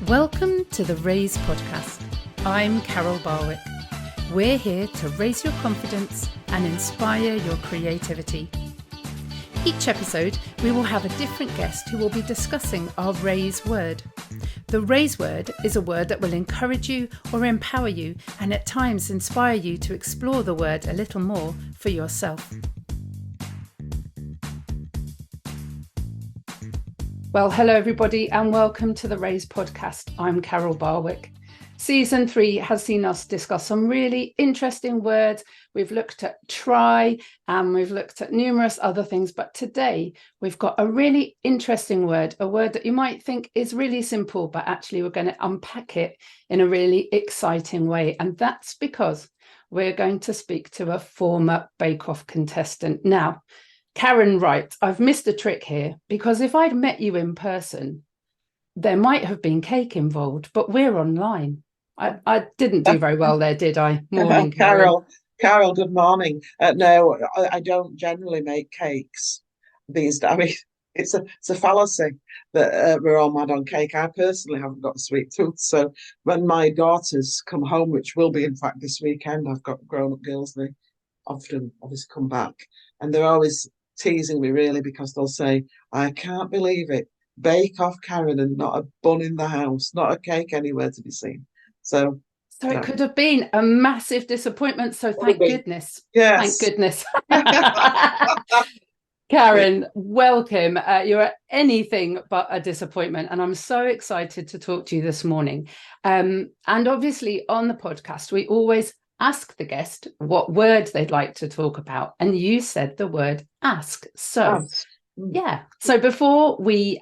Welcome to the Raise podcast. I'm Carol Barwick. We're here to raise your confidence and inspire your creativity. Each episode, we will have a different guest who will be discussing our Raise word. The Raise word is a word that will encourage you or empower you and at times inspire you to explore the word a little more for yourself. Well, hello everybody and welcome to the Raise podcast. I'm Carol Barwick. Season 3 has seen us discuss some really interesting words. We've looked at try and we've looked at numerous other things, but today we've got a really interesting word, a word that you might think is really simple, but actually we're going to unpack it in a really exciting way. And that's because we're going to speak to a former Bake Off contestant. Now, Karen Wright, I've missed a trick here because if I'd met you in person, there might have been cake involved, but we're online. I didn't do very well there, did I? Morning, Karen. Carol, good morning. No, I don't generally make cakes these days. I mean, it's a fallacy that we're all mad on cake. I personally haven't got a sweet tooth. So when my daughters come home, which will be, in fact, this weekend, I've got grown-up girls, they often obviously come back. And they're always teasing me, really, because they'll say, I can't believe it. Bake Off Karen and not a bun in the house, not a cake anywhere to be seen. So it could have been a massive disappointment. So thank goodness. Yes. Thank goodness. Karen, welcome. You're anything but a disappointment. And I'm so excited to talk to you this morning. And obviously on the podcast, we always ask the guest what word they'd like to talk about. And you said the word ask. So, yeah. So before we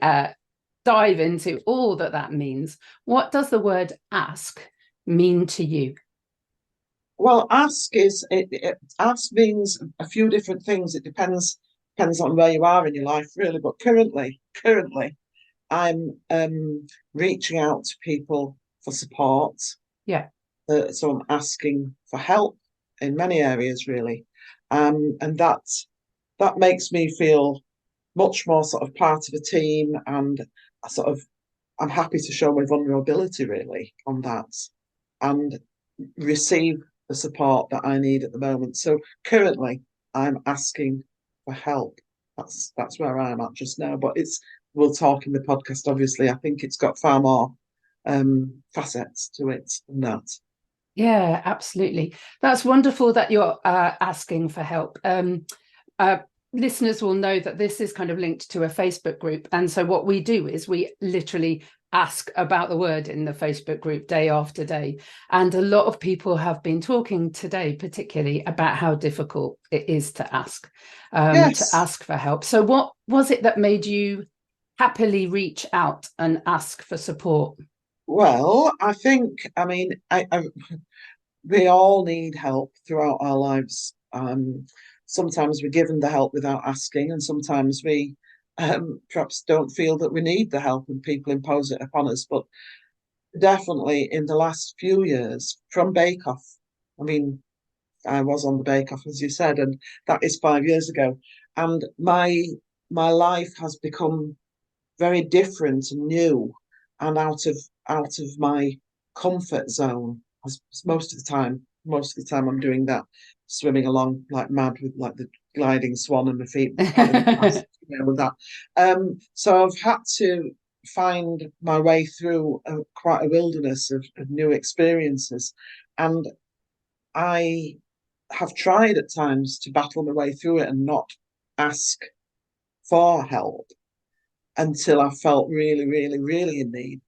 dive into all that means, what does the word ask mean to you? Well, ask means a few different things. It depends on where you are in your life, really. But currently, I'm reaching out to people for support. Yeah. So I'm asking for help in many areas, really, and that makes me feel much more sort of part of a team, and I'm happy to show my vulnerability, really, on that, and receive the support that I need at the moment. So currently, I'm asking for help. That's where I am at just now. But we'll talk in the podcast. Obviously, I think it's got far more facets to it than that. Yeah, absolutely. That's wonderful that you're asking for help. Listeners will know that this is kind of linked to a Facebook group. And so what we do is we literally ask about the word in the Facebook group day after day. And a lot of people have been talking today, particularly about how difficult it is to ask for help. So what was it that made you happily reach out and ask for support? Well, we all need help throughout our lives. Sometimes we're given the help without asking, and sometimes we perhaps don't feel that we need the help and people impose it upon us. But definitely in the last few years, from Bake Off, I was on the Bake Off, as you said, and that is 5 years ago. And my life has become very different and new and out of my comfort zone. Most of the time I'm doing that, swimming along like mad with like the gliding swan and my feet with that. So I've had to find my way through quite a wilderness of new experiences, and I have tried at times to battle my way through it and not ask for help until I felt really, really, really in need.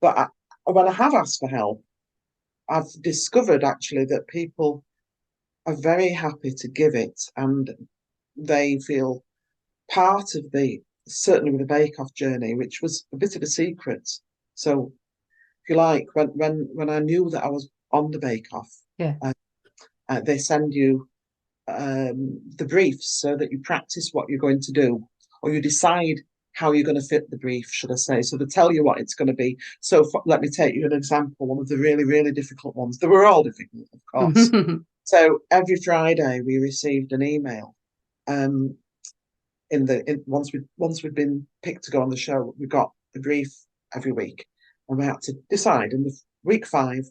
But when I have asked for help, I've discovered actually that people are very happy to give it, and they feel part of certainly with the Bake Off journey, which was a bit of a secret. So, if you like, when I knew that I was on the Bake Off, they send you the briefs so that you practice what you're going to do, or you decide how you're going to fit the brief, should I say. So they tell you what it's going to be. So let me take you an example, one of the really, really difficult ones. They were all difficult, of course. So every Friday we received an email. Once we'd been picked to go on the show, we got a brief every week. and we had to decide. And week 5,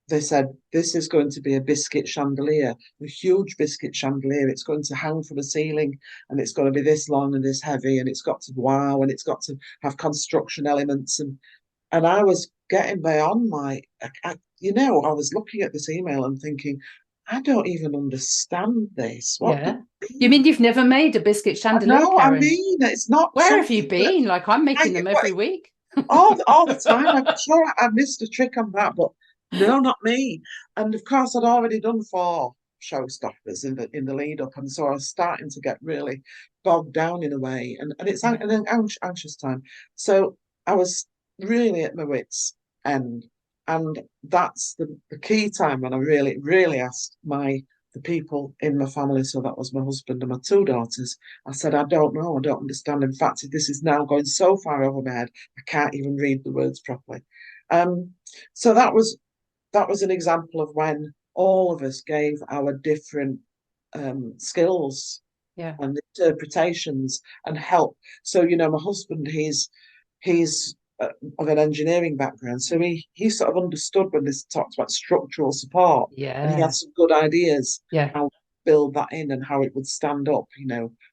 they said, this is going to be a biscuit chandelier, a huge biscuit chandelier. It's going to hang from the ceiling, and it's going to be this long and this heavy, and it's got to wow, and it's got to have construction elements. And I was getting beyond I was looking at this email and thinking, I don't even understand this. What Yeah. do You mean you've never made a biscuit I chandelier, know? I Karen? mean, it's not Where have you something that been? Like, I'm making them every week. all the time. I'm sure I missed a trick on that, but no, not me. And of course, I'd already done 4 showstoppers in the lead up, and so I was starting to get really bogged down in a way, and it's Yeah. an anxious time. So I was really at my wits' end, and that's the key time when I really, really asked the people in my family. So that was my husband and my 2 daughters. I said, I don't know, I don't understand. In fact, this is now going so far over my head, I can't even read the words properly. Um, so that was an example of when all of us gave our different skills Yeah. and interpretations and help. So, my husband, he's of an engineering background, so he sort of understood when this talks about structural support, and he had Yeah. some good ideas Yeah. how to build that in and how it would stand up.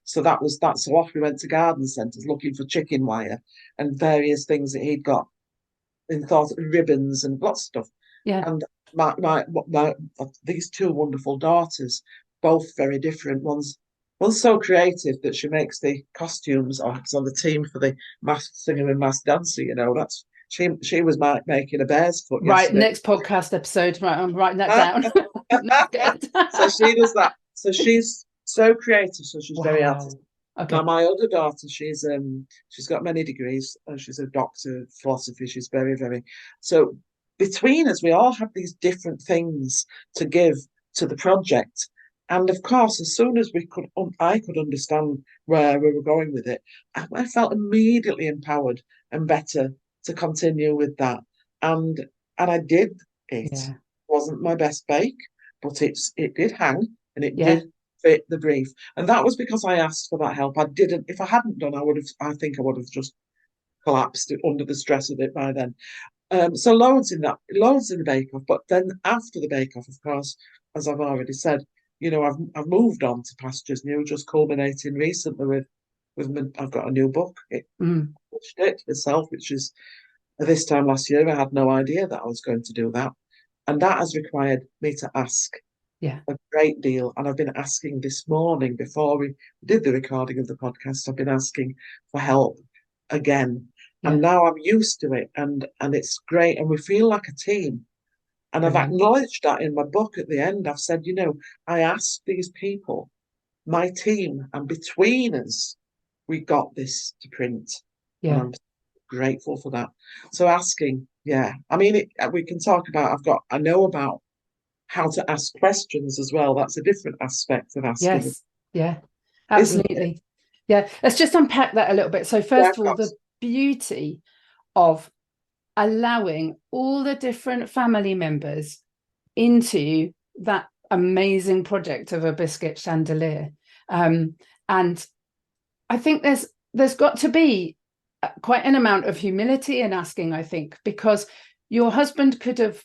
So that was that. So off we went to garden centres looking for chicken wire and various things that he'd got in thought, ribbons and lots of stuff. Yeah. And my these 2 wonderful daughters, both very different. One's so creative that she makes the costumes, or it's on the team for the masked singer and masked dancer. That's she was making a bear's foot Right. yesterday. Next podcast episode. Right. I'm writing that down. That's good. So she does that. So she's so creative. So she's very Wow. artistic. Now Okay. my other daughter, she's got many degrees. She's a doctor of philosophy. She's very, very so between us, we all have these different things to give to the project. And of course, as soon as I could understand where we were going with it, I felt immediately empowered and better to continue with that. And I did it. Yeah. Wasn't my best bake, but it did hang and it Yeah. did fit the brief. And that was because I asked for that help. I didn't. If I hadn't done, I think I would have just collapsed under the stress of it by then. So loads in the Bake Off. But then after the Bake Off, of course, as I've already said, I've moved on to pastures new, just culminating recently I've got a new book. It Mm. published it itself, which is this time last year. I had no idea that I was going to do that, and that has required me to ask Yeah. a great deal. And I've been asking this morning before we did the recording of the podcast. I've been asking for help again, and Yeah. now I'm used to it, and it's great, and we feel like a team. And I've Brilliant. acknowledged that in my book at the end. I've said, I asked these people, my team, and between us, we got this to print, and Yeah. I'm grateful for that. So asking, yeah, I mean, we can talk about. I know about how to ask questions as well. That's a different aspect of asking, Yes. Yeah. isn't it? Absolutely. Yeah. Let's just unpack that a little bit. So, Yeah, first of of all, the course. beauty of allowing all the different family members into that amazing project of a biscuit chandelier. And I think there's got to be quite an amount of humility in asking, I think, because your husband could have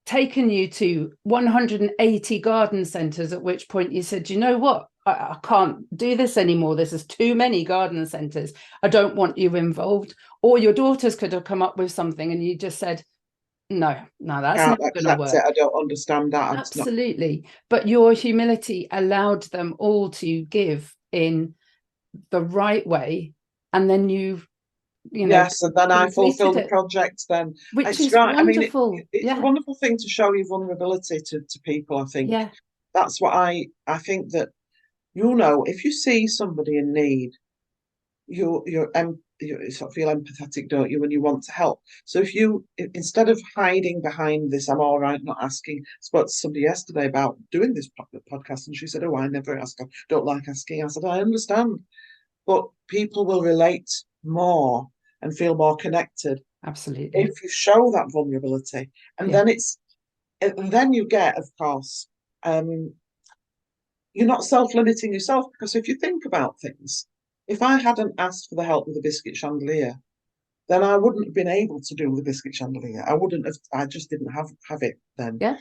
taken you to 180 garden centres, at which point you said, you know what, I can't do this anymore. This is too many garden centres. I don't want you involved. Or your daughters could have come up with something and you just said, no, that's Can't never going to accept work. it. I don't understand that. It's not. Absolutely. But your humility allowed them all to give in the right way. And then you know, Yes, and then I fulfill completed the it, project. Then which it's is right. I mean, wonderful. it's a Yeah. wonderful thing to show your vulnerability to people. I think Yeah. that's what I think that if you see somebody in need, you sort of feel empathetic, don't you, when you want to help. So if you instead of hiding behind this, I'm all right, not asking. I spoke to somebody yesterday about doing this podcast, and she said, "Oh, I never ask. I don't like asking." I said, "I understand, but people will relate more and feel more connected Absolutely. if you show that vulnerability, and Yeah. then you get, of course, um, you're not self-limiting yourself, because if you think about things, if I hadn't asked for the help with the biscuit chandelier, then I wouldn't have been able to do the biscuit chandelier. I wouldn't have. I just didn't have it then. Yeah.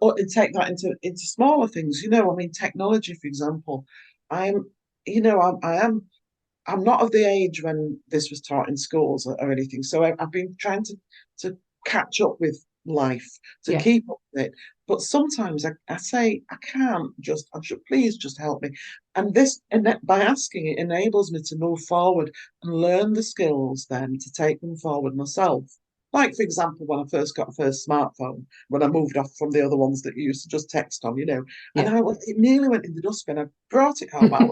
And take that into smaller things. You know, I mean, technology, for example. I'm, you know, I am. I'm not of the age when this was taught in schools or anything. So I've been trying to catch up with life, to Yeah. keep up with it. But sometimes I say I can't. Just I should please just help me. And this and that, by asking, it enables me to move forward and learn the skills then to take them forward myself. Like, for example, when I first got the first smartphone, when I moved off from the other ones that you used to just text on, and Yeah. it nearly went in the dustbin. I brought it home. I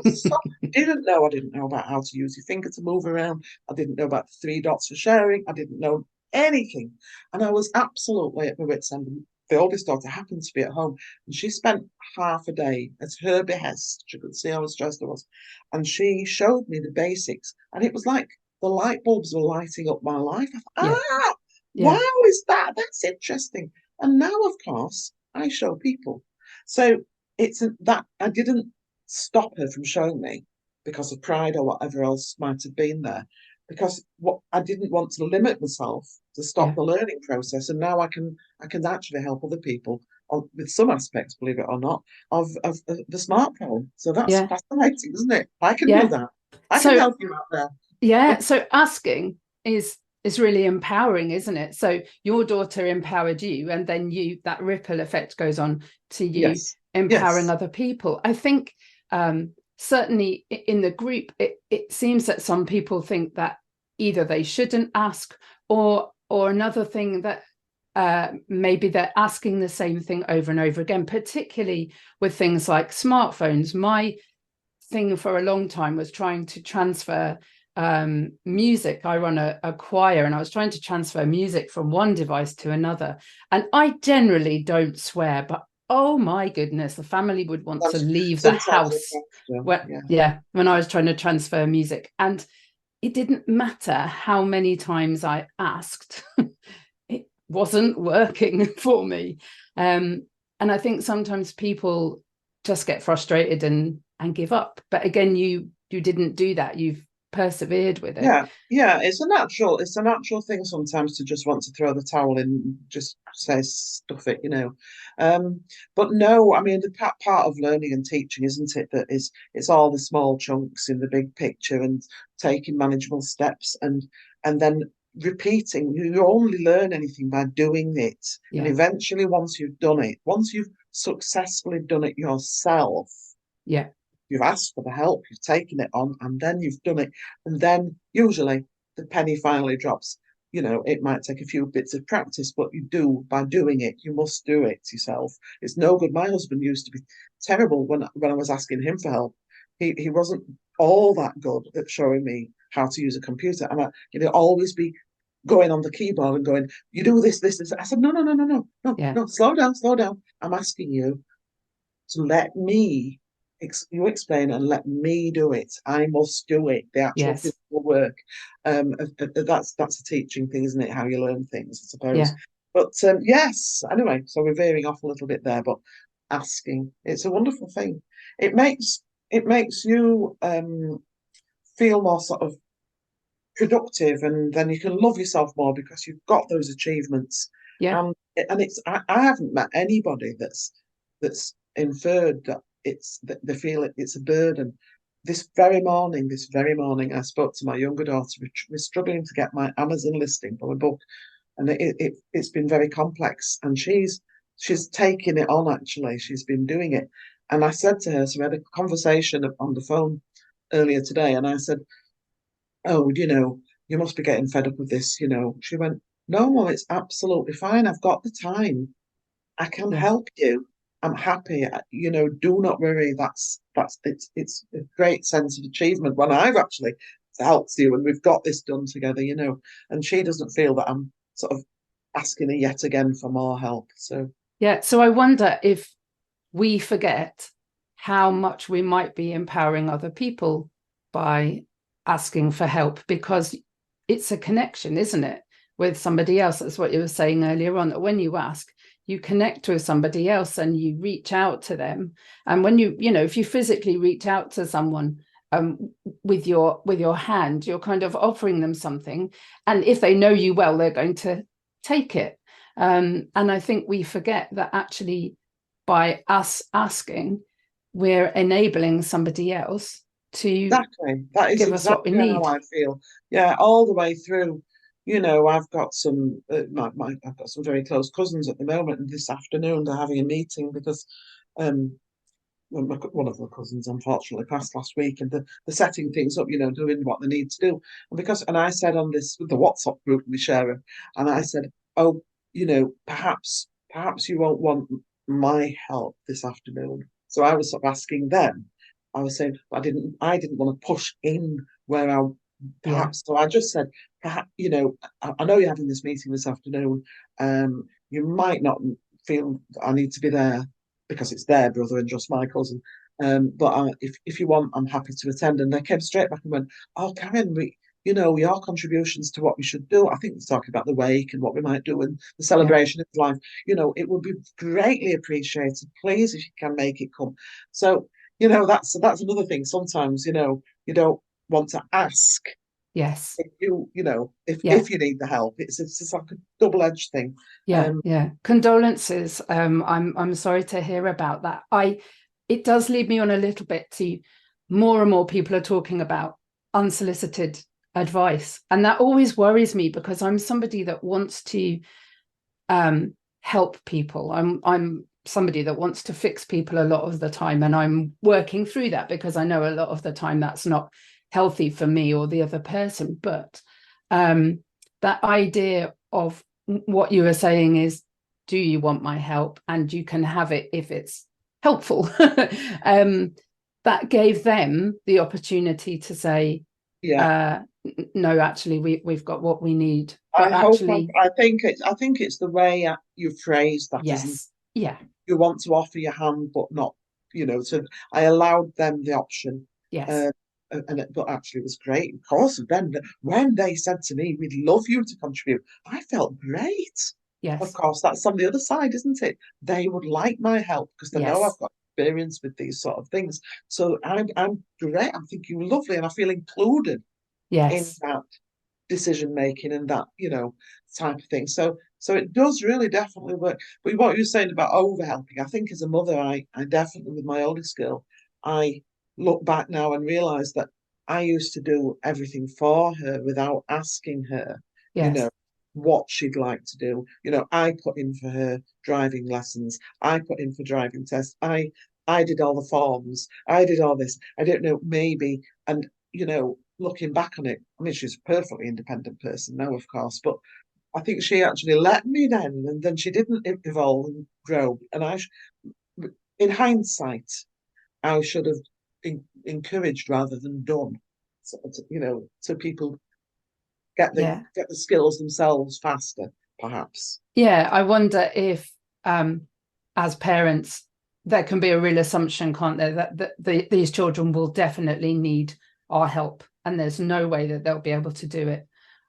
didn't know about how to use your finger to move around. I didn't know about the three dots for sharing. I didn't know anything. And I was absolutely at my wit's end. The oldest daughter happened to be at home, and she spent half a day at her behest. She could see how stressed I was. And she showed me the basics. And it was like the light bulbs were lighting up my life. I Yeah. thought, Yeah. wow, is that? That's interesting. And now, of course, I show people. So that I didn't stop her from showing me because of pride or whatever else might have been there. Because what I didn't want to limit myself to stop Yeah. the learning process, and now I can actually help other people with some aspects, believe it or not, of the smartphone. So that's Yeah. fascinating, isn't it? I can do Yeah. that. I can So help you out there. yeah, so asking is really empowering, isn't it? So your daughter empowered you, and then that ripple effect goes on to you Yes, empowering yes, other people. I think certainly in the group, it seems that some people think that either they shouldn't ask, or another thing that maybe they're asking the same thing over and over again, particularly with things like smartphones. My thing for a long time was trying to transfer music. I run a choir, and I was trying to transfer music from one device to another. And I generally don't swear, but oh my goodness, the family would want to leave the sometimes you house have to. when, Yeah, yeah, when I was trying to transfer music. And it didn't matter how many times I asked, it wasn't working for me. And I think sometimes people just get frustrated and give up. But again, you didn't do that. You've persevered with it. yeah. It's a natural thing sometimes to just want to throw the towel in, just say stuff it. But no, I mean the part of learning and teaching, isn't it? That is, it's all the small chunks in the big picture and taking manageable steps and then repeating. You only learn anything by doing it, and Yeah. eventually, once you've done it, once you've successfully done it yourself, Yeah. you've asked for the help, you've taken it on, and then you've done it. And then usually the penny finally drops. It might take a few bits of practice, but you do by doing it. You must do it yourself. It's no good. My husband used to be terrible when I was asking him for help. He wasn't all that good at showing me how to use a computer. And he'd always be going on the keyboard and going, you do this, this, this. I said, no, no, no, no, no, no, Yeah. no, slow down, slow down. I'm asking you to let me you explain and let me do it. I must do it. The actual Yes. physical work. That's a teaching thing, isn't it? How you learn things, I suppose. Yeah. But yes. Anyway, so we're veering off a little bit there, but asking, it's a wonderful thing. It makes you feel more sort of productive, and then you can love yourself more because you've got those achievements. Yeah. And I haven't met anybody that's inferred that that they feel it's a burden. This very morning, I spoke to my younger daughter. We're struggling to get my Amazon listing for a book, and it's been very complex. And she's taken it on. Actually, she's been doing it. And I said to her, so we had a conversation on the phone earlier today, and I said, oh, you must be getting fed up with this. She went, no, Mum, it's absolutely fine. I've got the time. I can Yeah. help you. I'm happy. Do not worry. It's a great sense of achievement when I've actually helped you and we've got this done together. And she doesn't feel that I'm sort of asking her yet again for more help. So Yeah. So I wonder if we forget how much we might be empowering other people by asking for help, because it's a connection, isn't it, with somebody else? That's what you were saying earlier on, that when you ask, you connect with somebody else and you reach out to them. And when if you physically reach out to someone, with your hand. You're kind of offering them something, and if they know you well, they're going to take it. And I think we forget that actually by us asking, we're enabling somebody else to Exactly. That is give us what we exactly need. how I feel. Yeah, all the way through. You know, I've got some I've got some very close cousins at the moment, and this afternoon they're having a meeting because um one of my cousins unfortunately passed last week, and they're setting things up, you know, doing what they need to do. And I said on this with the WhatsApp group we share, and I said, oh, you know, perhaps you won't want my help this afternoon. So I was sort of asking them. I was saying I didn't want to push in where I Yeah, perhaps. So I just said, perhaps, you know, I know you're having this meeting this afternoon. You might not feel I need to be there because it's their brother and just my cousin. But if you want, I'm happy to attend. And they came straight back and went, "Oh, Karen, you know, your contributions to what we should do. I think we're talking about the wake and what we might do and the yeah, celebration of life. You know, it would be greatly appreciated. Please, if you can make it come." So, you know, that's another thing. Sometimes, you know, you don't want to ask yes, if you know, yeah, if you need the help. It's just like a double-edged thing. yeah, Um, yeah. Condolences. I'm sorry to hear about that. It does lead me on a little bit to more and more people are talking about unsolicited advice, and that always worries me because I'm somebody that wants to help people. I'm somebody that wants to fix people a lot of the time, and I'm working through that because I know a lot of the time that's not healthy for me or the other person. But that idea of what you were saying is, do you want my help? And you can have it if it's helpful. That gave them the opportunity to say, yeah. no, actually, we've got what we need. I But hope actually, I think it's the way you phrase that, isn't yes, yeah, you want to offer your hand, but not, you know. So I allowed them the option, yes, uh, but actually it was great. Of course, and then when they said to me, "We'd love you to contribute," I felt great. Of yes, course, that's on the other side, isn't it? They would like my help because they know I've yes, got experience with these sort of things. So I'm great. I'm thinking lovely, and I feel included in yes, that decision making and that, you know, type of thing. So it does really definitely work. But what you're saying about over helping, I think as a mother, I definitely with my oldest girl, I look back now and realize that I used to do everything for her without asking her, you know, yes, what she'd like to do. You know, I put in for her driving lessons, I put in for driving tests, I did all the forms, I did all this. I don't know, maybe, and you know, looking back on it, I mean, she's a perfectly independent person now, of course, but I think she actually let me then, and then she didn't evolve and grow. And in hindsight, I should have encouraged rather than done. So, you know, so people yeah, get the skills themselves faster, perhaps. yeah. I wonder if, as parents, there can be a real assumption, can't there, that these children will definitely need our help, and there's no way that they'll be able to do it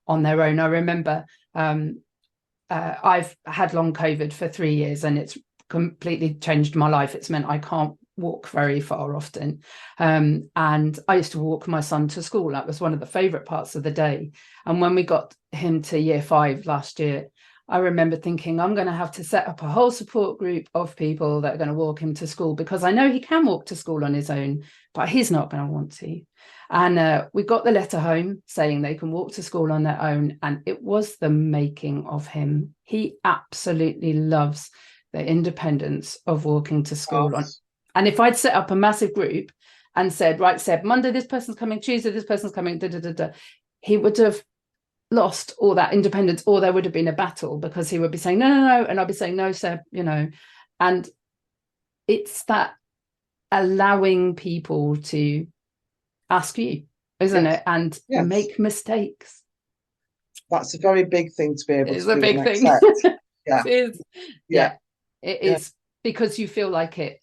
on their own. I remember I've had long COVID for 3 years, and it's completely changed my life. It's meant I can't walk very far often. And I used to walk my son to school. That was one of the favourite parts of the day. And when we got him to year 5 last year, I remember thinking, I'm going to have to set up a whole support group of people that are going to walk him to school, because I know he can walk to school on his own, but he's not going to want to. And we got the letter home saying they can walk to school on their own. And it was the making of him. He absolutely loves the independence of walking to school on. And if I'd set up a massive group and said, right, Seb, Monday this person's coming, Tuesday this person's coming, da, da, da, da, he would have lost all that independence, or there would have been a battle, because he would be saying, no, no, no. And I'd be saying, no, Seb, you know. And it's that allowing people to ask you, isn't Yes, it? And yes. make mistakes. That's a very big thing to be able It's to a do and big thing. accept. It Yeah, is. yeah, Yeah, it yeah. is, because you feel like it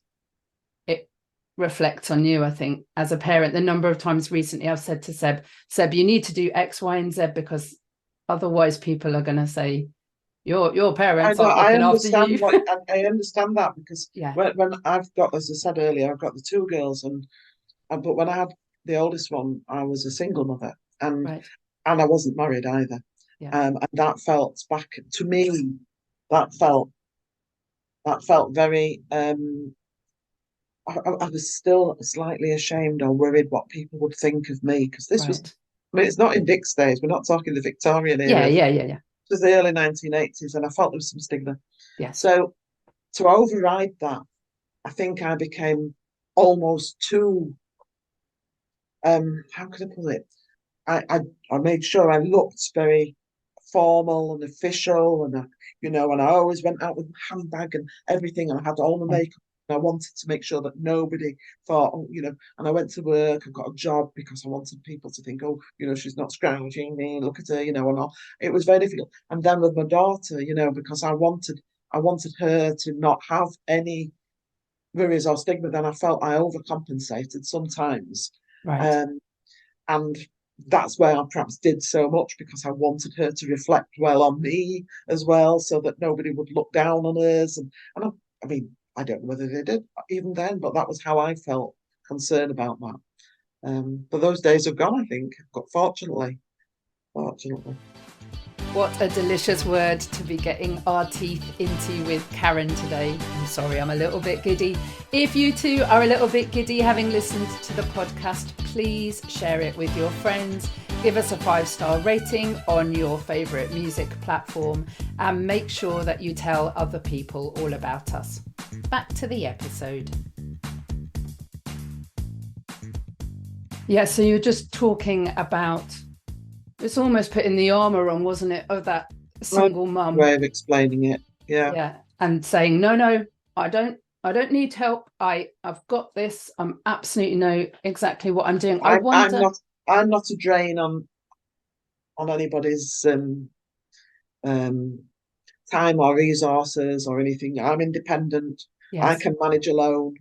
reflects on you. I think as a parent, the number of times recently I've said to Seb, you need to do X, Y, and Z, because otherwise people are going to say your I parents know, aren't I looking after understand you. I understand that because Yeah, when I've got, as I said earlier, I've got the two girls, and but when I had the oldest one, I was a single mother, and Right. I wasn't married either. Yeah. And that felt back to me, that felt very. I was still slightly ashamed or worried what people would think of me, because this was. Right. I mean, it's not in Dick's days. We're not talking the Victorian Yeah. era. Yeah. Yeah. Yeah. It was the early 1980s, and I felt there was some stigma. Yes. So to override that, I think I became almost too. How could I put it? I made sure I looked very formal and official, and and I always went out with my handbag and everything, and I had all my Yeah. makeup. And I wanted to make sure that nobody thought, and I went to work. I got a job because I wanted people to think, oh, she's not scrounging me. Look at her, and all. It was very difficult. And then with my daughter, because I wanted her to not have any worries or stigma. Then I felt I overcompensated sometimes. Right. Um, and that's where I perhaps did so much, because I wanted her to reflect well on me as well, so that nobody would look down on us. And I mean, I don't know whether they did even then, but that was how I felt concerned about that. But those days are gone, I think, fortunately. Fortunately. What a delicious word to be getting our teeth into with Karen today. I'm sorry, I'm a little bit giddy. If you too are a little bit giddy having listened to the podcast, please share it with your friends. Give us a 5-star rating on your favourite music platform, and make sure that you tell other people all about us. Back to the episode. Yeah, so you're just talking about, it's almost putting the armour on, wasn't it, of that single mum. Way of explaining it. Yeah. Yeah. And saying, no, I don't need help. I've got this. I'm absolutely know exactly what I'm doing. I'm not a drain on anybody's time or resources or anything. I'm independent. Yes. I can manage alone.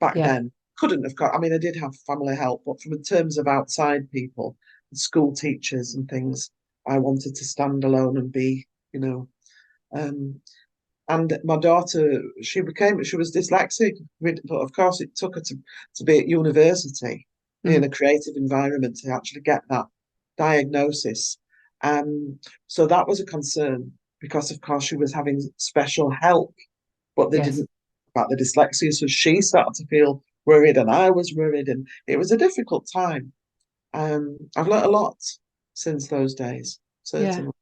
Back Yeah. then, couldn't have got. I mean, I did have family help, but from in terms of outside people, school teachers and things, I wanted to stand alone and be, and my daughter, she was dyslexic, but of course it took her to be at university in a creative environment to actually get that diagnosis. So that was a concern, because of course she was having special help, but they didn't about the dyslexia. So she started to feel worried, and I was worried, and it was a difficult time. I've learnt a lot since those days, certainly.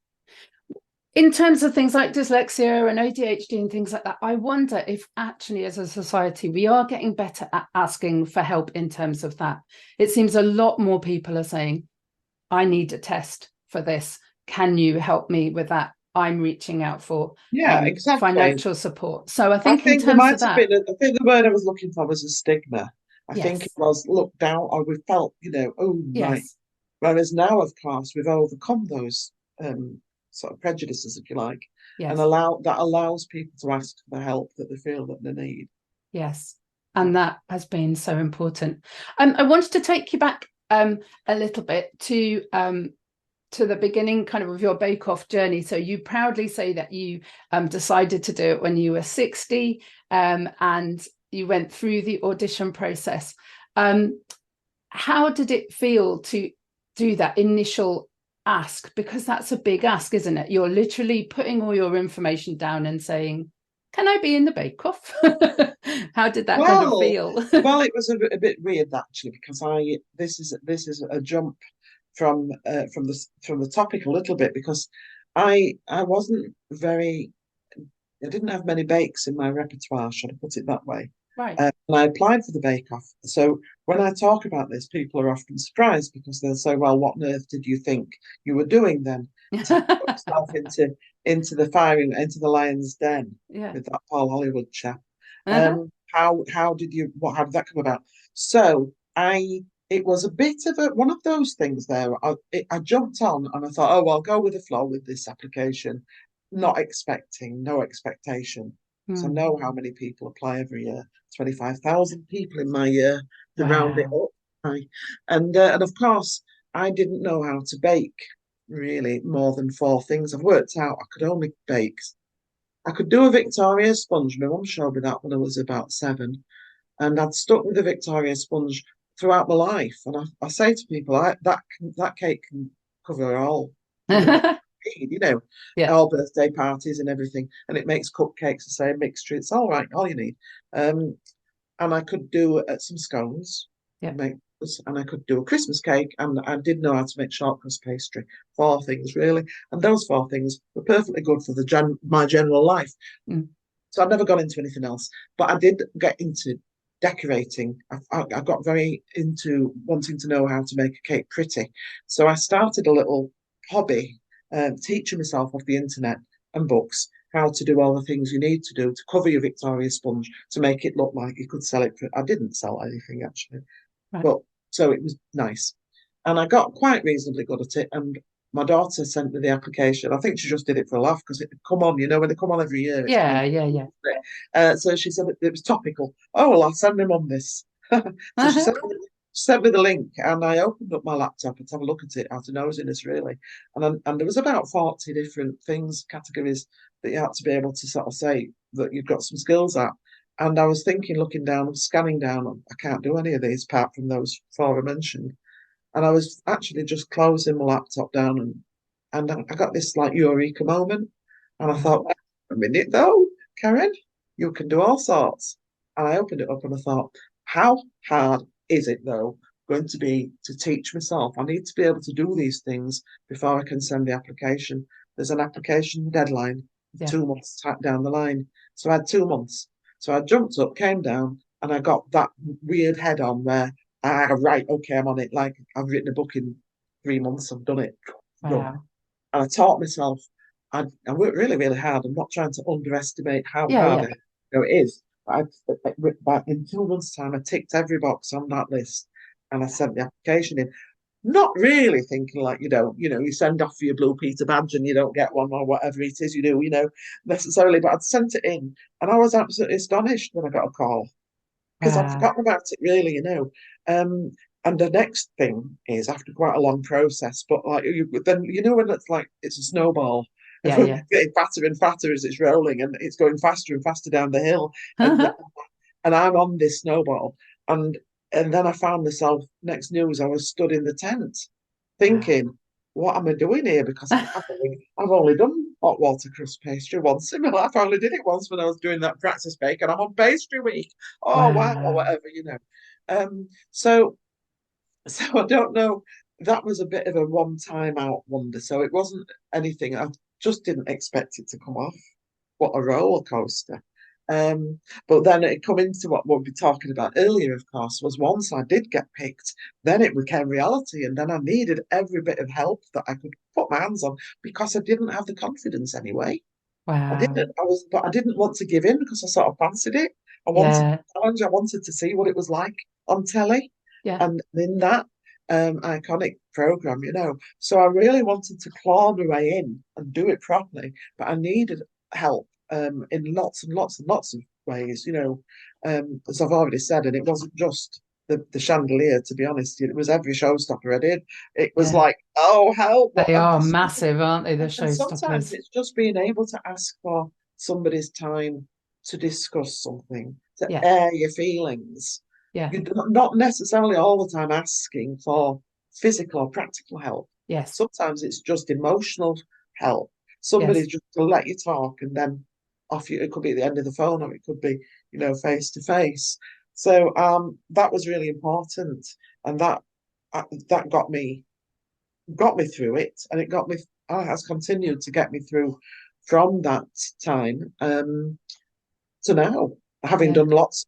Yeah. In terms of things like dyslexia and ADHD and things like that, I wonder if actually as a society we are getting better at asking for help in terms of that. It seems a lot more people are saying, I need a test for this. Can you help me with that? I'm reaching out for exactly financial support. So I think in there terms might of have that, been. I think the word I was looking for was a stigma. I think it was looked down, or we felt, oh right. Whereas now, of course, we've overcome those sort of prejudices, if you like, and allows people to ask for the help that they feel that they need. Yes, and that has been so important. I wanted to take you back a little bit to the beginning kind of your bake-off journey. So you proudly say that you decided to do it when you were 60, and you went through the audition process. How did it feel to do that initial ask? Because that's a big ask, isn't it? You're literally putting all your information down and saying, can I be in the bake-off? How did that kind of feel? Well, it was a bit weird actually, because this is a jump from the topic a little bit, because I wasn't very. I didn't have many bakes in my repertoire, should I put it that way? Right. And I applied for the Bake Off. So when I talk about this, people are often surprised, because they'll say, "Well, what on earth did you think you were doing then to put yourself into the lion's den with that Paul Hollywood chap?" How did that come about? So it was a bit of one of those things there. I jumped on and I thought, oh, I'll go with the flow with this application, not expecting, no expectation. So I know how many people apply every year. 25,000 people in my year to round it up. And of course, I didn't know how to bake really more than 4 things. I've worked out I could only bake. I could do a Victoria sponge. My mum showed me that when I was about 7. And I'd stuck with the Victoria sponge throughout my life. And I say to people, that cake can cover all, you know, you know, Yeah. all birthday parties and everything. And it makes cupcakes the same mixture. It's all right, all you need. Um, and I could do some scones, Yeah. make, and I could do a Christmas cake, and I did know how to make short crust pastry. Four things really, and those four things were perfectly good for my general life. Mm. So I never got into anything else, but I did get into decorating. I got very into wanting to know how to make a cake pretty. So I started a little hobby, teaching myself off the internet and books how to do all the things you need to do to cover your Victoria sponge to make it look like you could sell it. I didn't sell anything actually, Right. but so it was nice. And I got quite reasonably good at it. And my daughter sent me the application. I think she just did it for a laugh because it come on, when they come on every year, it's kind Yeah. of. Yeah. Yeah. So she said it was topical. Oh, well, I'll send them on this. So sent me the link, and I opened up my laptop to have a look at it out of nosiness, really. And there was about 40 different things, categories that you had to be able to sort of say that you've got some skills at. And I was thinking, looking down, scanning down, I can't do any of these apart from those four I mentioned. And I was actually just closing my laptop down, and I got this like eureka moment. And I thought, wait a minute though, Karen, you can do all sorts. And I opened it up and I thought, how hard is it though going to be to teach myself? I need to be able to do these things before I can send the application. There's an application deadline of Yeah. 2 months down the line. So I had 2 months. So I jumped up, came down, and I got that weird head on where, right, okay, I'm on it. Like I've written a book in 3 months, I've done it. Done. Wow. And I taught myself. I worked really, really hard. I'm not trying to underestimate how Yeah. hard Yeah. it is. But in 2 months' time, I ticked every box on that list, and I sent the application in. Not really thinking like you send off for your Blue Peter badge and you don't get one or whatever it is necessarily. But I'd sent it in, and I was absolutely astonished when I got a call because I'd Wow. forgotten about it. Um, and the next thing is after quite a long process, but like then when it's like it's a snowball, Yeah. everyone's Yeah. getting fatter and fatter as it's rolling, and it's going faster and faster down the hill, and and I'm on this snowball, and then I found myself next news. I was stood in the tent, Wow. thinking, "What am I doing here?" Because I've only done hot water crust pastry once in my life. I only did it once when I was doing that practice bake, and I'm on pastry week. Oh wow, or Wow. whatever. So I don't know. That was a bit of a one-time out wonder. So it wasn't anything. I just didn't expect it to come off. What a roller coaster. Um, but then it come into what we'll be talking about earlier, of course, was once I did get picked, then it became reality. And then I needed every bit of help that I could put my hands on because I didn't have the confidence anyway. Wow. But I didn't want to give in because I sort of fancied it. I wanted Yeah. the challenge. I wanted to see what it was like on telly, Yeah. and in that iconic program, So I really wanted to claw my way in and do it properly, but I needed help in lots and lots and lots of ways, as I've already said, and it wasn't just the chandelier, to be honest. It was every showstopper I did. It was Yeah. like, oh, help, what They am are I massive, aren't they? The and sometimes showstoppers. it's just being able to ask for somebody's time to discuss something, to Yeah. air your feelings. Yeah. You're not necessarily all the time asking for physical or practical help. Yes. Sometimes it's just emotional help. Yes. Somebody's just to let you talk and then off you. It could be at the end of the phone or it could be, face to face. So that was really important, and that got me through it, and has continued to get me through from that time to now, having Yeah. done lots,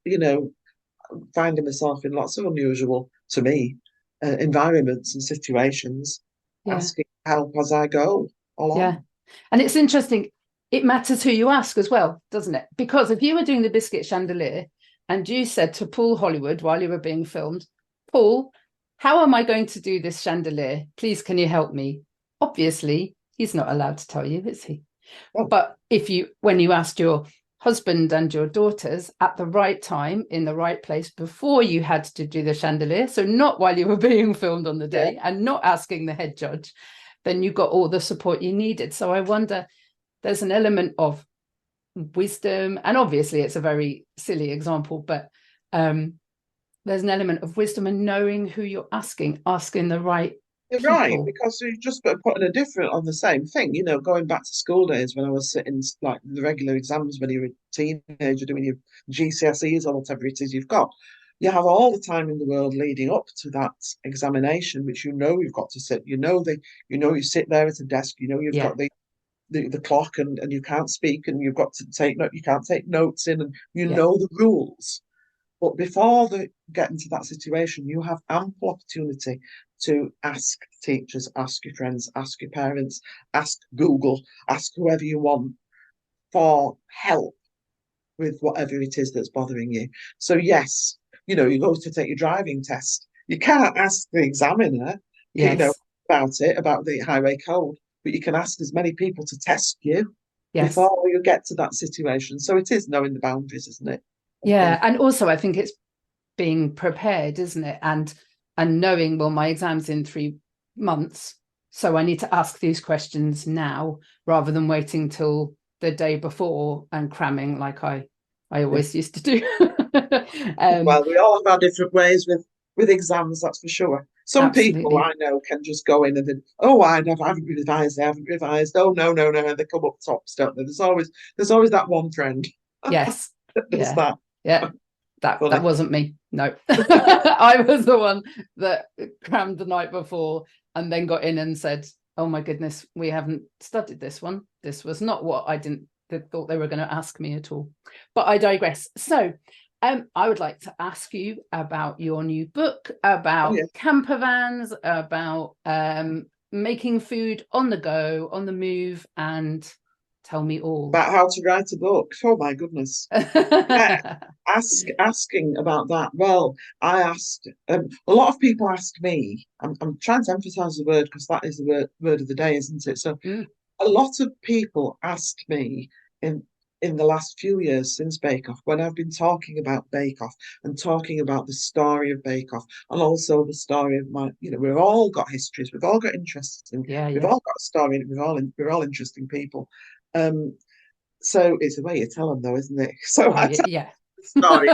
finding myself in lots of unusual, to me, environments and situations, Yeah. asking help as I go Yeah. along. And it's interesting. It matters who you ask as well, doesn't it? Because if you were doing the biscuit chandelier and you said to Paul Hollywood while you were being filmed, Paul, how am I going to do this chandelier? Please, can you help me? Obviously, he's not allowed to tell you, is he? Oh, But when you asked your husband and your daughters at the right time in the right place before you had to do the chandelier, so not while you were being filmed on the yeah, day and not asking the head judge, then you got all the support you needed. So I wonder, there's an element of wisdom, and obviously it's a very silly example, but there's an element of wisdom and knowing who you're asking the right You're right, people. because you just putting a different on the same thing. Going back to school days when I was sitting like the regular exams when you were a teenager doing your GCSEs or whatever it is you've got. You have all the time in the world leading up to that examination, which you've got to sit. You sit there at a desk. You've Yeah, got the clock and you can't speak and you've got to take note. You can't take notes in and yeah, the rules. But before they get into that situation, you have ample opportunity to ask teachers, ask your friends, ask your parents, ask Google, ask whoever you want for help with whatever it is that's bothering you. So yes, you go to take your driving test. You can't ask the examiner, yes, about the highway code, but you can ask as many people to test you yes. before you get to that situation. So it is knowing the boundaries, isn't it? Yeah. And also I think it's being prepared, isn't it? And knowing, well, my exam's in 3 months, so I need to ask these questions now rather than waiting till the day before and cramming like I Yeah. always used to do. Well, we all have our different ways with exams, that's for sure. Some people Absolutely. I know can just go in and then, oh, I haven't revised, I haven't revised. Oh, no, no, no, and they come up tops, don't they? There's always that one friend Yes. that does Yeah. that. Yeah. That Funny. wasn't me. No. I was the one that crammed the night before and then got in and said, oh my goodness, we haven't studied this one. This was not what I thought they were going to ask me at all. But I digress. So I would like to ask you about your new book, Oh about yeah. camper vans, about making food on the go, on the move, and tell me all. About how to write a book. Oh my goodness. Yeah. Asking about that. Well, I asked a lot of people ask me. I'm trying to emphasize the word because that is the word of the day, isn't it? So Mm, a lot of people asked me in in the last few years since Bake Off, when I've been talking about Bake Off and talking about the story of Bake Off and also the story of we've all got histories, we've all got interests, and yeah, we've yeah. all got a story, and we're all interesting people. Um, so it's the way you tell them, though, isn't it? So Oh I yeah, tell yeah. the story.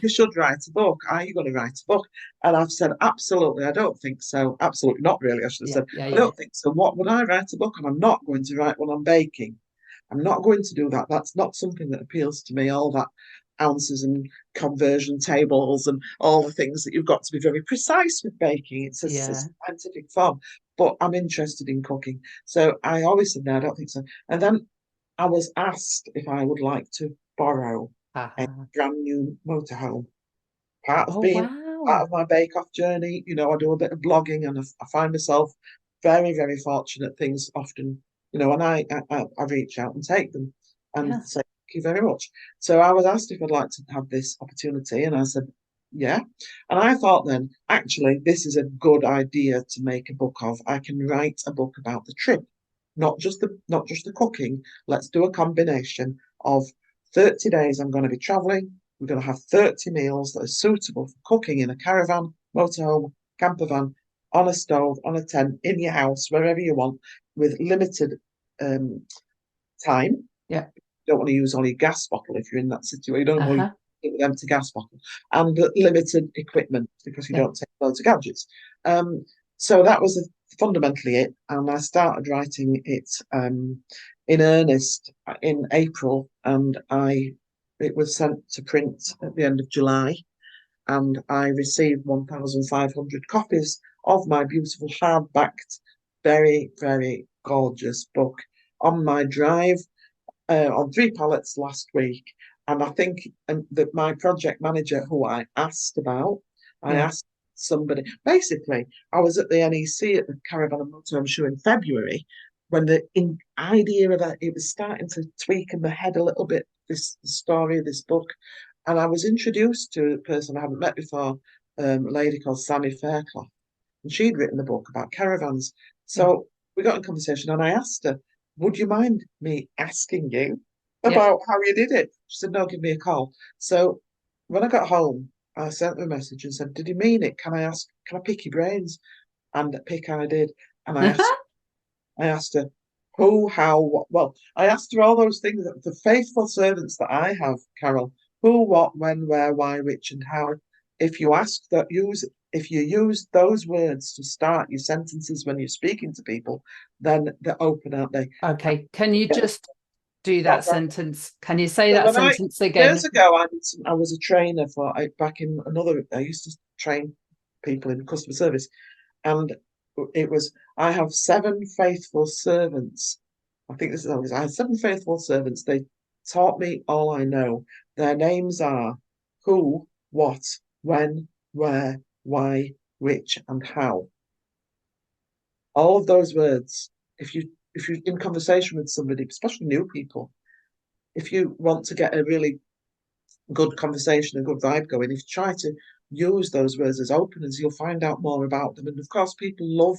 You should write a book. Are you going to write a book? And I've said, absolutely, I don't think so. Absolutely not, really. I should have Yeah, said, yeah, I yeah, don't think so. What would I write a book? And I'm not going to write one on baking. I'm not going to do that. That's not something that appeals to me. All that ounces and conversion tables and all the things that you've got to be very precise with baking. It's a yeah. scientific form. But I'm interested in cooking. So I always said, no, I don't think so. And then I was asked if I would like to borrow a Uh-huh. brand new motorhome. Part of Oh being part wow. of my Bake Off journey, I do a bit of blogging and I find myself very, very fortunate. Things often, and I reach out and take them and Yeah. say thank you very much. So I was asked if I'd like to have this opportunity, and I said yeah. And I thought then, actually, this is a good idea to make a book of. I can write a book about the trip, not just the cooking. Let's do a combination of 30 days I'm going to be traveling. We're going to have 30 meals that are suitable for cooking in a caravan, motorhome, camper van, on a stove, on a tent, in your house, wherever you want, with limited um, time. Yeah. You don't want to use only gas bottle if you're in that situation. You don't want to Uh-huh. use an empty gas bottle. And limited equipment because you Yeah. don't take loads of gadgets. So that was fundamentally it. And I started writing it in earnest in April, and it was sent to print at the end of July, and I received 1,500 copies of my beautiful hardbacked, very, very gorgeous book on my drive on 3 pallets last week. And I think that my project manager, who I Yeah. asked somebody, basically, I was at the NEC at the Caravan and Motorhome Show in February when idea of it was starting to tweak in my head a little bit, the story of this book. And I was introduced to a person I hadn't met before, a lady called Sammy Fairclough, and she'd written a book about caravans. Yeah. So we got in conversation, and I asked her, would you mind me asking you Yeah. about how you did it? She said, no, give me a call. So when I got home, I sent her a message and said, did you mean it? Can I pick your brains? And pick I did. And I asked her who, how, what. Well, I asked her all those things, the faithful servants that I have, Carol. Who, what, when, where, why, which, and how. if you ask that if you use those words to start your sentences when you're speaking to people, then they're open, aren't they? Okay, can you Yeah. just do that sentence? Can you say So that when sentence years again? ago, I was a trainer back in another. I used to train people in customer service, and it was I have seven faithful servants. I think this is always I had seven faithful servants. They taught me all I know. Their names are who, what, when, where, why, which, and how. All of those words. If you're in conversation with somebody, especially new people, if you want to get a really good conversation, a good vibe going, if you try to use those words as openers, you'll find out more about them. And of course, people love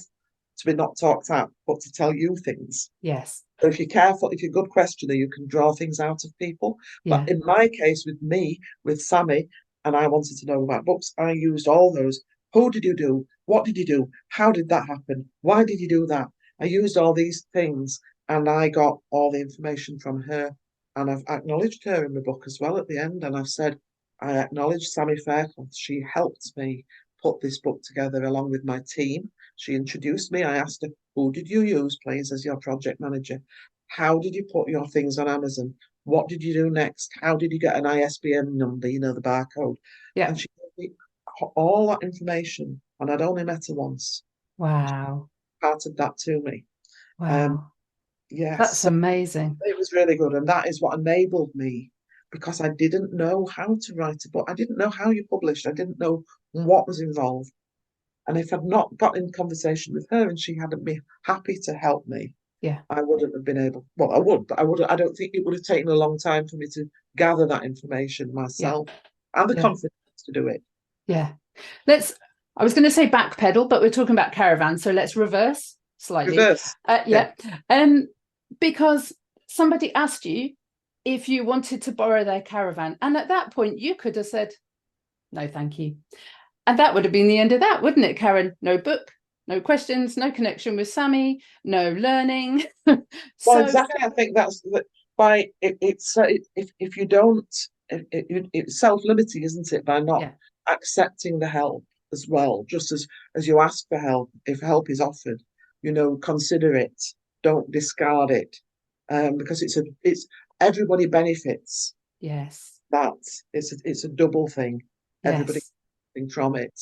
to be not talked at, but to tell you things. Yes. So if you're careful, if you're a good questioner, you can draw things out of people. But Yeah. in my case, with me, with Sammy, and I wanted to know about books, I used all those. Who did you do? What did you do? How did that happen? Why did you do that? I used all these things and I got all the information from her. And I've acknowledged her in the book as well at the end. And I've said, I acknowledge Sammy Fairclough. She helped me put this book together along with my team. She introduced me. I asked her, who did you use, please, as your project manager? How did you put your things on Amazon? What did you do next? How did you get an ISBN number, the barcode? Yeah. And she gave me all that information. And I'd only met her once. Wow. Parted that to me. Um, Wow. yes, That's so amazing. it was really good. And that is what enabled me because I didn't know how to write a book. I didn't know how you published. I didn't know what was involved. And if I'd not got in conversation with her and she hadn't been happy to help me, Yeah. I wouldn't have been able. Well, I would, but I would. I don't think it would have taken a long time for me to gather that information Yeah. myself and the Yeah. confidence to do it. Yeah. Let's, I was going to say backpedal, but we're talking about caravan. So let's reverse slightly. Reverse. Okay. Yeah. Because somebody asked you if you wanted to borrow their caravan. And at that point, you could have said, no, thank you. And that would have been the end of that, wouldn't it, Karen? No book, no questions, no connection with Sammy, no learning. Well, So, exactly. I think that's by if you don't, it's self-limiting, isn't it? By not yeah, accepting the help as well, just as you ask for help, if help is offered, consider it, don't discard it, because it's everybody benefits. yes, That it's a double thing. Everybody yes, from it,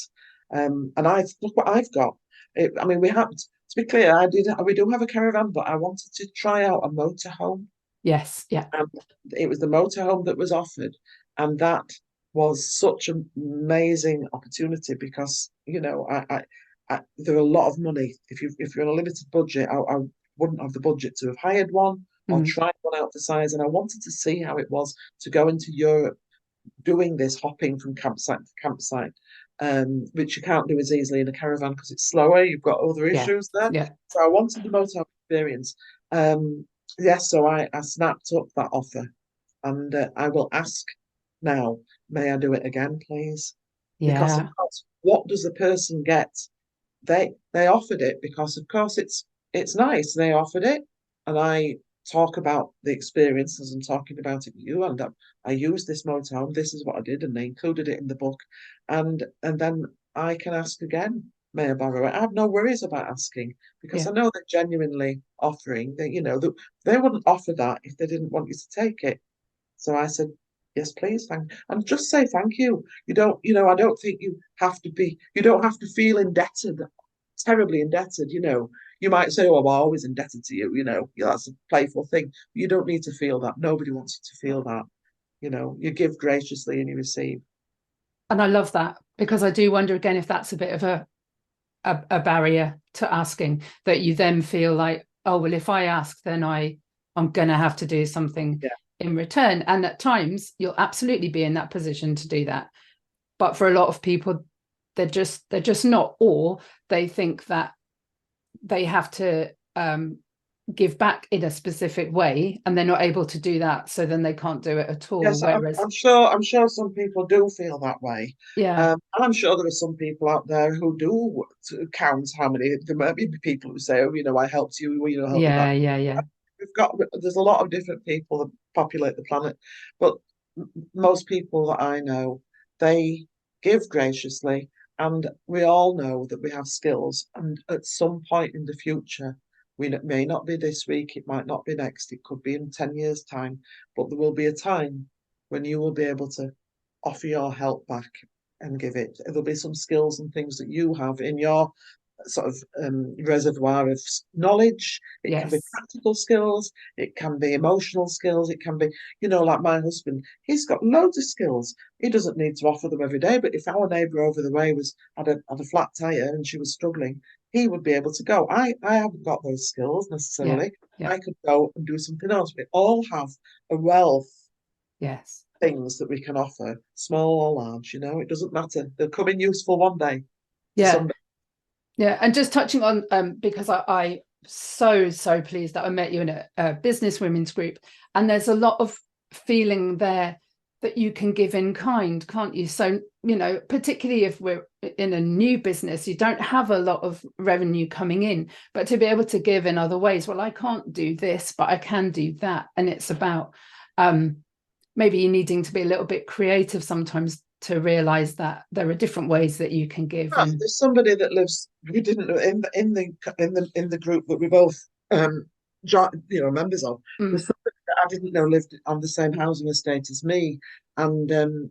and I look what I've got. I mean, we have to be clear. We do have a caravan, but I wanted to try out a motorhome, yes, yeah, and it was the motorhome that was offered, and that was such an amazing opportunity because there are a lot of money. If you're on a limited budget, I wouldn't have the budget to have hired one or mm, tried one out for size, and I wanted to see how it was to go into Europe doing this hopping from campsite to campsite, which you can't do as easily in a caravan because it's slower. You've got other yeah, issues there. yeah, So I wanted the motorhome experience. Yes, so I snapped up that offer and I will ask now, may I do it again, please? Because of yeah, course, what does the person get? They offered it because of course it's nice. They offered it, and I talk about the experience as I'm talking about it with you. And I used this motorhome. This is what I did, and they included it in the book. And then I can ask again, may I borrow it? I have no worries about asking because yeah. I know they're genuinely offering. They wouldn't offer that if they didn't want you to take it. So I said, yes, please, and just say thank you. I don't think you don't have to feel indebted, terribly indebted. You might say, oh, I'm always indebted to you. That's a playful thing. You don't need to feel that. Nobody wants you to feel that. You give graciously and you receive. And I love that because I do wonder again if that's a bit of a barrier to asking, that you then feel like, oh, well, if I ask, then I'm going to have to do something Yeah. in return. And at times you'll absolutely be in that position to do that. But for a lot of people, they're just not, or they think that they have to give back in a specific way and they're not able to do that. So then they can't do it at all. Yes, I'm, Whereas, I'm sure. I'm sure some people do feel that way, yeah, and I'm sure there are some people out there who do count how many. There might be people who say, "Oh, I helped you. Help me back." yeah, yeah, yeah, There's a lot of different people that populate the planet, but most people that I know, they give graciously, and we all know that we have skills. And at some point in the future, it may not be this week, it might not be next, it could be in 10 years' time, but there will be a time when you will be able to offer your help back and give it. There'll be some skills and things that you have in your sort of reservoir of knowledge. It can be Yes. practical skills, it can be emotional skills, it can be, like my husband, he's got loads of skills. He doesn't need to offer them every day, but if our neighbour over the way had a flat tire and she was struggling, he would be able to go. I haven't got those skills Yeah. necessarily. Yeah. I could go and do something else. We all have a wealth Yes. things that we can offer, small or large, it doesn't matter. They'll come in useful one day to Yeah. somebody. Yeah. And just touching on, because I so pleased that I met you in a business women's group, and there's a lot of feeling there that you can give in kind, can't you? So, particularly if we're in a new business, you don't have a lot of revenue coming in, but to be able to give in other ways. Well, I can't do this, but I can do that. And it's about maybe needing to be a little bit creative sometimes to realize that there are different ways that you can give. And There's somebody that lives. We didn't know in the group that we both members of. There's somebody that I didn't know lived on the same housing estate as me, and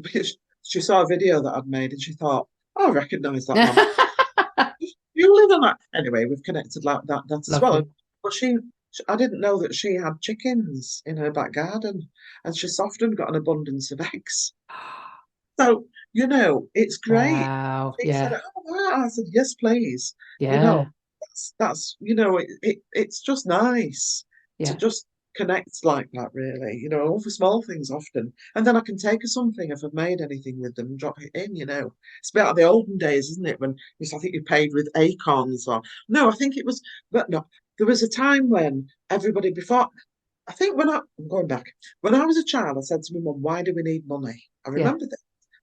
because she saw a video that I'd made and she thought, oh, I recognise that man. You live on that. Anyway, we've connected like that as well. lovely. But I didn't know that she had chickens in her back garden, and she's often got an abundance of eggs. So, it's great. Wow. He said, Yeah. oh, wow. I said, yes, please. You know, Yeah. it's just nice to Yeah. just connect like that, really, over small things often. And then I can take her something if I've made anything with them and drop it in. It's about the olden days, isn't it? When I think you paid with acorns or no, I think it was, but no, there was a time when everybody before, I think I'm going back, when I was a child, I said to my mum, why do we need money? I Yeah. remember that.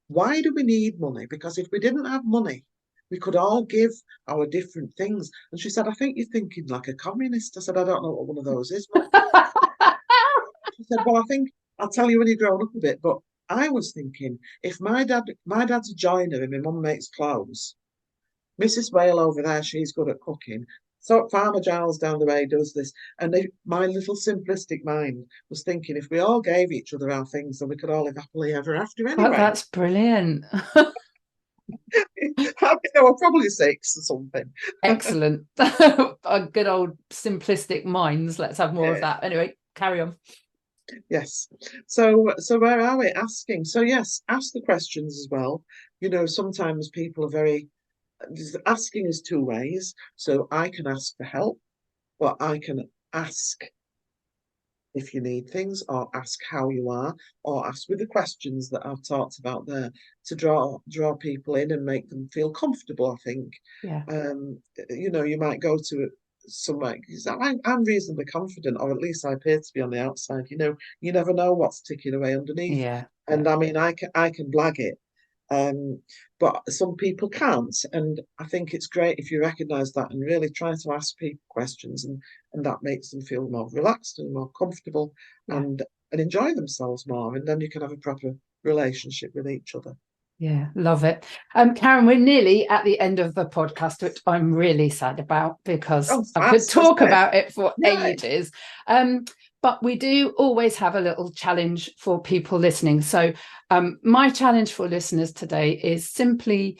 Why do we need money? Because if we didn't have money, we could all give our different things. And she said, I think you're thinking like a communist. I said, I don't know what one of those is, Mum. She said, well, I think I'll tell you when you're grown up a bit. But I was thinking, if my dad's a joiner and my mum makes clothes, Mrs. Whale over there, she's good at cooking. So Farmer Giles down the way does this. And my little simplistic mind was thinking, if we all gave each other our things, then we could all live happily ever after Well, anyway. that's brilliant. I think they were probably six or something. Excellent. A good old simplistic minds. Let's have more of Yeah. that. Anyway, carry on. Yes. So where are we asking? So yes, ask the questions as well. Sometimes people are very asking is two ways. So I can ask for help, or I can ask if you need things, or ask how you are, or ask with the questions that I've talked about there to draw people in and make them feel comfortable. I think, Yeah. you might go to somewhere. I'm reasonably confident, or at least I appear to be on the outside. You never know what's ticking away underneath, Yeah. and I mean, I can blag it. But some people can't, and I think it's great if you recognise that and really try to ask people questions, and that makes them feel more relaxed and more comfortable, Yeah. and enjoy themselves more, and then you can have a proper relationship with each other. Yeah, love it. Karen, we're nearly at the end of the podcast, which I'm really sad about because Oh, I could fast, isn't talk it? about it for Right. ages. But we do always have a little challenge for people listening. So my challenge for listeners today is simply,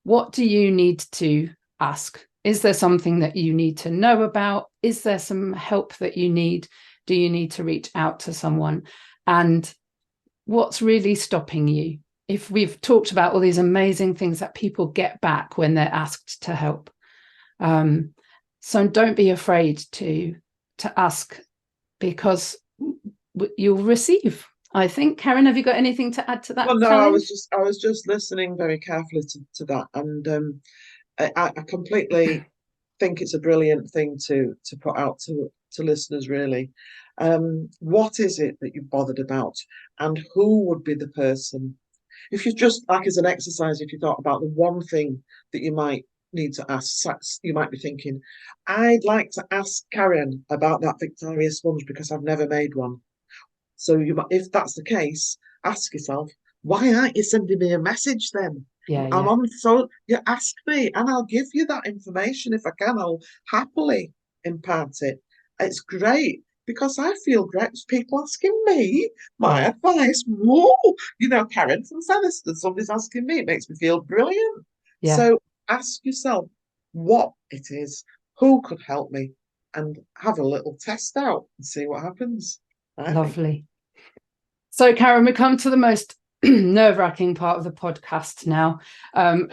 what do you need to ask? Is there something that you need to know about? Is there some help that you need? Do you need to reach out to someone? And what's really stopping you? If we've talked about all these amazing things that people get back when they're asked to help. So don't be afraid to ask, because you'll receive. I think. Karen, have you got anything to add to that Well, no, challenge? I was just listening very carefully to that, and I completely think it's a brilliant thing to put out to listeners, really. What is it that you're bothered about, and who would be the person? If you just like as an exercise, if you thought about the one thing that you might need to ask, you might be thinking, I'd like to ask Karen about that Victoria sponge because I've never made one. So if that's the case, ask yourself, why aren't you sending me a message then? Yeah, I'm yeah. on, so you ask me and I'll give you that information if I can. I'll happily impart it. It's great because I feel great. People asking me my advice. Whoa, Karen from Featherstone, somebody's asking me. It makes me feel brilliant. Yeah. So ask yourself what it is, who could help me, and have a little test out and see what happens. I think. Lovely. So, Karen, we come to the most nerve-wracking part of the podcast now,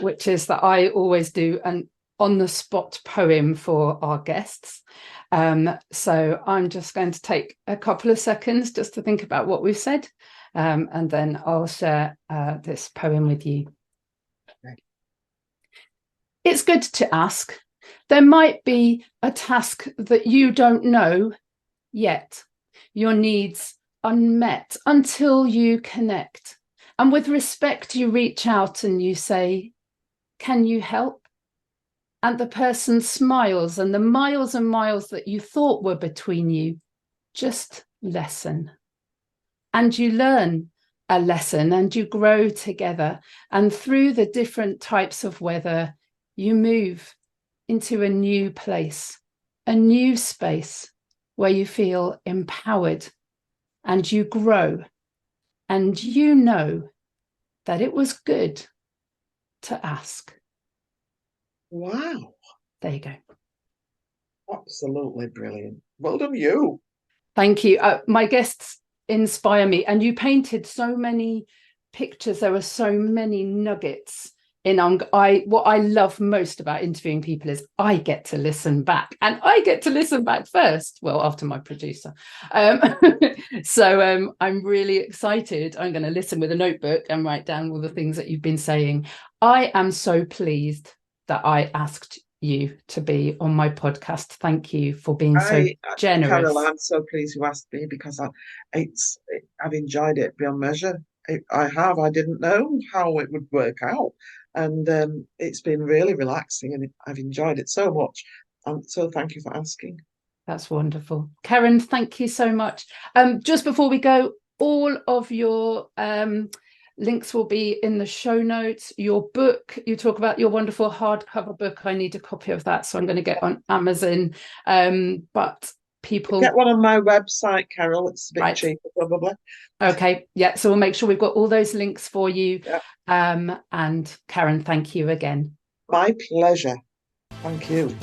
which is that I always do an on-the-spot poem for our guests. So I'm just going to take a couple of seconds just to think about what we've said, and then I'll share this poem with you. Okay. It's good to ask. There might be a task that you don't know yet. Your needs unmet until you connect. And with respect, you reach out and you say, can you help? And the person smiles, and the miles and miles that you thought were between you just lessen. And you learn a lesson and you grow together. And through the different types of weather, you move into a new place, a new space where you feel empowered and you grow. And you know that it was good to ask. Wow. There you go. Absolutely brilliant. Well done, you. Thank you. My guests inspire me. And you painted so many pictures. There were so many nuggets in. What I love most about interviewing people is I get to listen back, and I get to listen back first. Well, after my producer. So I'm really excited. I'm going to listen with a notebook and write down all the things that you've been saying. I am so pleased that I asked you to be on my podcast. Thank you for being so generous. Carol, I'm so pleased you asked me because I've enjoyed it beyond measure. I didn't know how it would work out, and it's been really relaxing, and I've enjoyed it so much. So thank you for asking. That's wonderful. Karen, thank you so much. Just before we go, all of your links will be in the show notes. Your book, you talk about your wonderful hardcover book. I need a copy of that, so I'm going to get on Amazon. But people get one on my website, Carol. It's a bit cheaper, probably. Okay, yeah. So we'll make sure we've got all those links for you. Yeah. And Karen, thank you again. My pleasure. Thank you.